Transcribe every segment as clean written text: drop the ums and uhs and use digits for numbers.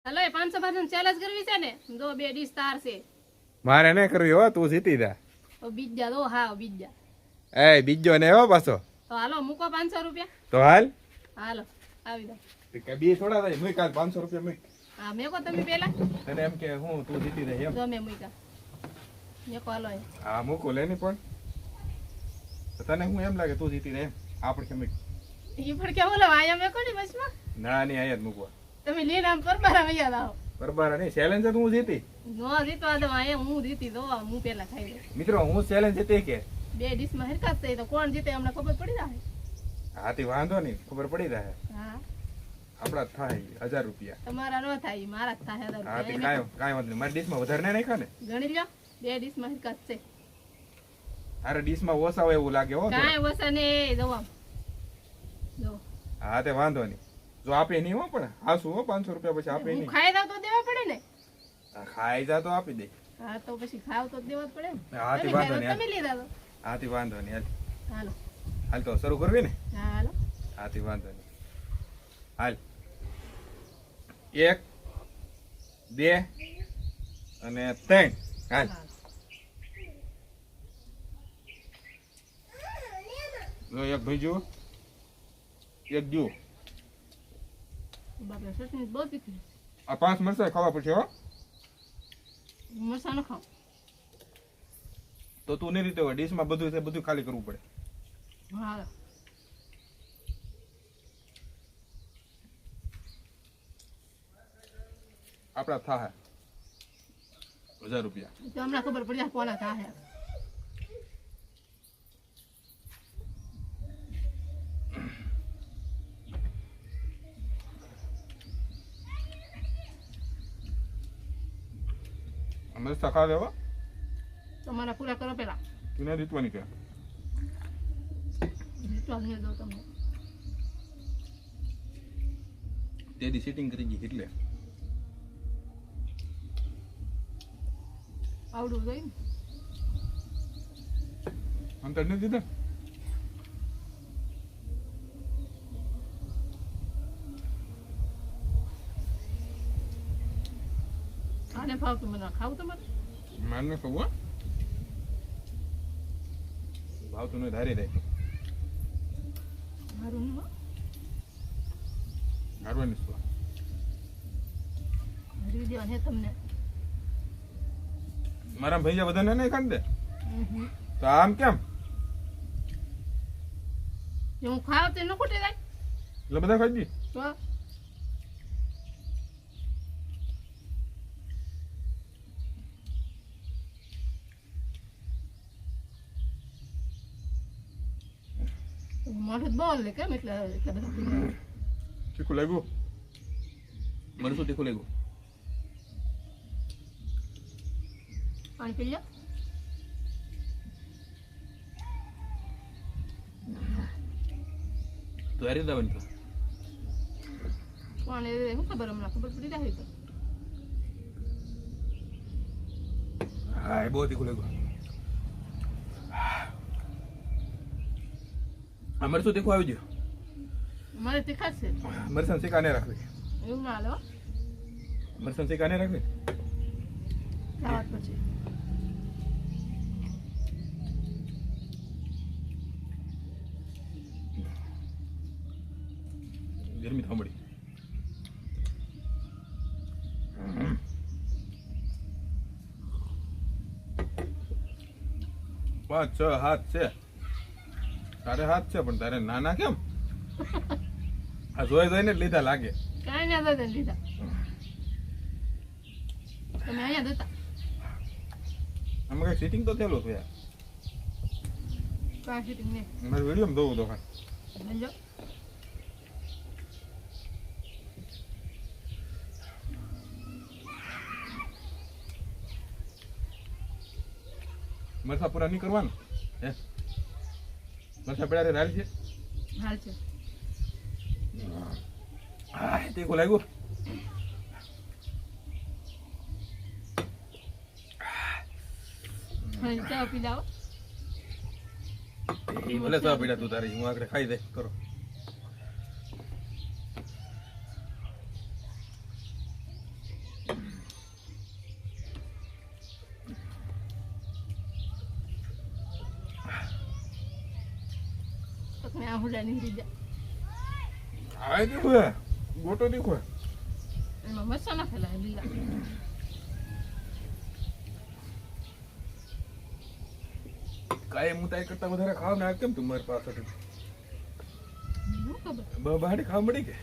Hello 500 પાછું challenge કરવી છે ને જો બે ડીશ તાર છે મારે ન કરવી હો, તું જીતી જા. તો બીજા દો હા બીજા એ બીજો ને હો પાછો. તો હાલો મૂકો 500 રૂપિયા તો હાલ હાલો આવી દો કે બી થોડા થાય મુઈ કાલ 500 રૂપિયા મુઈ. હા મેકો તમે પેલા તને એમ કે હું તું જીતી જાય એમ. જો મે મૂકા મેકો હાલો હા મૂકો લે ની પણ તો તને હું એમ લાગે તું જીતી જાય એમ. આપણે કે મુઈ ઈ પણ કે બોલો આયા મેકો ની બસમાં ના ની આયા જ મૂકવા તમે લઈને આમ પરબારા વૈયા લાવો બરાબર નહીં ચેલેન્જ તો હું જીતી. નો જીતવા દો આયા હું જીતી દો હું પેલા ખાઈ લઉં મિત્રો હું ચેલેન્જ જીતી કે બે ડીશ માં હરકત થઈ તો કોણ જીતે અમને ખબર પડી જાય હાથી વાંધો નહીં ખબર પડી જાય. હા આપડા થાય 1000 રૂપિયા. તમારા નો થાય મારા જ થાય 1000 હાથી રૂપિયા કાંઈ વાંધો નહીં. મારી ડીશમાં વધારે નહીં નાખ્યા ને. ગણી લ્યો બે ડીશ માં હરકત છે તારે ડીશમાં ઓછા હોય એવું લાગે હો. કાંઈ વસા ને જવા જો હા તે વાંધો નહીં. જો આપે નહીં હો પણ હાસું હો 500 રૂપિયા પછી આપે હું નહીં. ખાઈ દઉં તો દેવા પડે ને હા, ખાઈ જા તો આપી દે. હા તો પછી ખાવ તો દેવા જ પડે ને હા તે તમે વાંધો ખાઈ દો, નહીં. તમે લીધા તો હાથી વાંધો નહીં. હાલો હાલ તો શરૂ કરવી ને. હા હાલો હાથી વાંધો નહીં. હાલ 1 2 અને 3 હાલ. જો એક ભાઈ જુઓ એક જુઓ બાપરે ચટણી બહુ તીખી આ 5 મરચાં ખાવા પડશે હો. મરસા ન ખાવ તો તું નહીં રીતે હોય ડીશમાં બધું છે બધું ખાલી કરવું પડે. હા આપડા થાય 1000 રૂપિયા. તો હમણાં ખબર પડી જાય કોના થાય મરચાં ખાવા દેવા તમારા પૂરા કરો પેલા તું નહીં રીતવાની કે વિશ્વાસ નહીં દો તમને તેદી સેટિંગ કરી ગઈ એટલે આવડું જોઈએ ને અંતર નથી દીધા. આને ફાવતું મને ખાવું તમારે મારને કહું હો ભાવતું નહીં ધારી દે મારું નહીં હો હારવાની શું હરી દેવા હે તમને મારા ભૈયા બધાને નહીં ખાને દે હમ. તો આમ કેમ જો હું ખાવ તો ન ખૂટે જાય એટલે બધા ખાઈ દી. તો માથું બોલ લે કેમ એટલે બધા તીખું લાગ્યું મને શું તીખું લાગ્યું. પાણી પી લો તું હારી દેવાની તો પાણી શું ખબર હમણાં ખબર પડી જાય તો હા એ બહુ તીખું લાગ્યું. આ મરચું તીખું આવી ગયું. મારે તીખા છે મરચાં શેકા નહીં રાખવી. એવું ના લો મરચાં શેકા નહીં રાખવી. ખાવા પછી ગરમી થાંભળી. પાંચ છ હાથ છે તારે હાથ છે પણ તારે નાના કેમ આ જોઈ જોઈને જ લીધા લાગે. કાંઈ ના દાદા લીધા તમે અહીંયા દેતા આમાં કઈ સીટિંગ તો થયેલું હતું યાર. કાંઈ સીટિંગ નહીં મારે વિડીયો જોવું તો સમજો મરસા પૂરા નહીં કરવાનું હે મરસા પડ્યા રાલ છે. હાલ છે હા તીખું લાગ્યું. ચા પી લાવો ભલે ચા પીડા તું તારી હું આગળ ખાઈ દે કરો. હુડા નીકળી જાય આ દીખો ગોટો દીખો એમાં મરચાં નાખેલા લીલા કાંઈ હું તારી કરતા વધારે ખાવ ને આ કેમ તું મારી પાસે શું ખબર બહાડી ખાવા મળી કે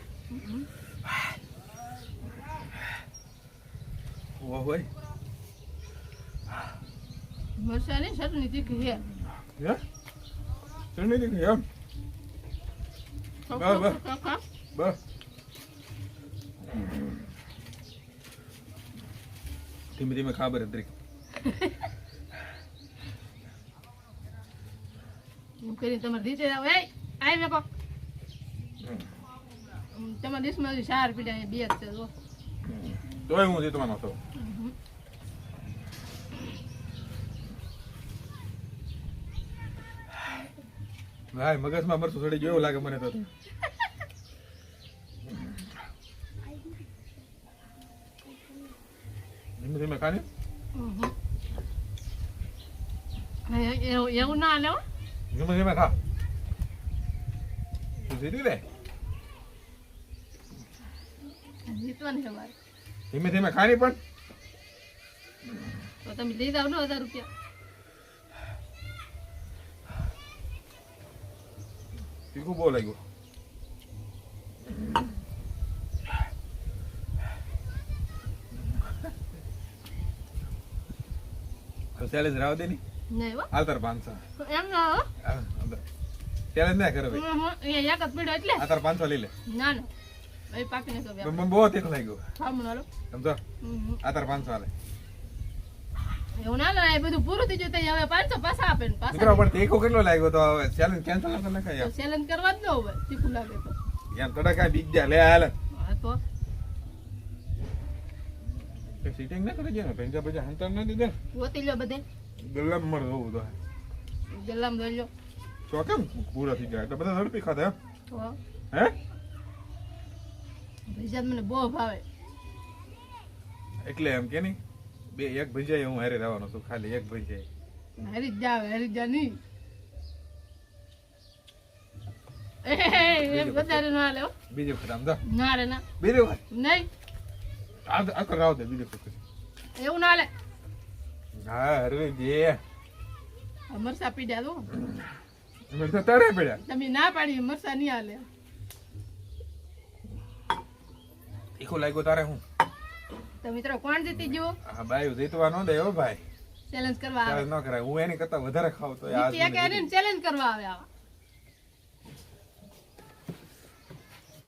વાહ ભાઈ મરચાંની ચટણી તીખી છે હે ચટણી દીખી એમ બસ બસ ધીમે ધીમે ખા બરે દરેક એમ કરીને તમારે દીચે આવો એ આઈ મેકો તમારા ડીશમાં હજી 4 પીડા બે જ છે જો તોય હું જીતવાનો છું ભાઈ મગજમાં મરચું થોડી જેવું લાગે મને તો ધીમે ધીમે ખાને એવું ના લે ધીમે ધીમે ખા તું જીતી લે જીતવાનું છે મારે ધીમે ધીમે ખાની પણ તો તમે લઈ જાવ ને 1000 રૂપિયા તીખું બહુ લાગ્યું ચેલેન્જ રાવ દે ની નહીં હો આતર 500 એમ ના હો ચેલેન્જ ના કરે ભાઈ અહીંયા એક જ પીડો એટલે આતર 500 લઈ લે ના ના એ પાકીને તો બે મને બહુ તીખું લાગ્યું સામનો હાલો સમજો આતર 500 લે એવું ના લે એ બધું પૂરું થઈ જતું હવે 500 પાછા આપે ને પાછા મિત્રો પણ તીખો કેટલો લાગ્યો તો હવે ચેલેન્જ કેન્સલ ન કરે તો ચેલેન્જ કરવા જ ન હોય તીખું લાગે તો યાર તડા કાઈ બીજ લે હાલ હા તો કે સીટિંગ ના કરી જાય ને પૈસા પૈસા હંતર ના દીધે ગોતી લો બધે ગલ્લામ મર હોવું તો ગલ્લામ દોઈ લો તો કેમ પૂરા થઈ ગયા એટલે બધા ઝડપી ખાધા તો હે ભજીયા મને બહુ ભાવે એટલે એમ કે નહીં બે એક ભજીયા હું હારે રહેવાનો છું ખાલી એક ભજીયા હરી જા નહીં એ વધારે ના લે બીજું ખરાબ દો ના રે ના બીજું નહીં આ તો રાવ દે બીજું એવું ના લે હા અરે જે મરસા પીડ્યા દો મેં તો તારે પડ્યા તમે ના પાડી મરસા નહીં આલે તીખું લાગ્યું તારે હું તો મિત્રો કોણ જીતી ગયો હા ભાઈ જીતવા ન દે હો ભાઈ ચેલેન્જ કરવા આવે ન કરાય હું એની કરતા વધારે ખાવ તો આ ચેલેન્જ કરવા આવે આવા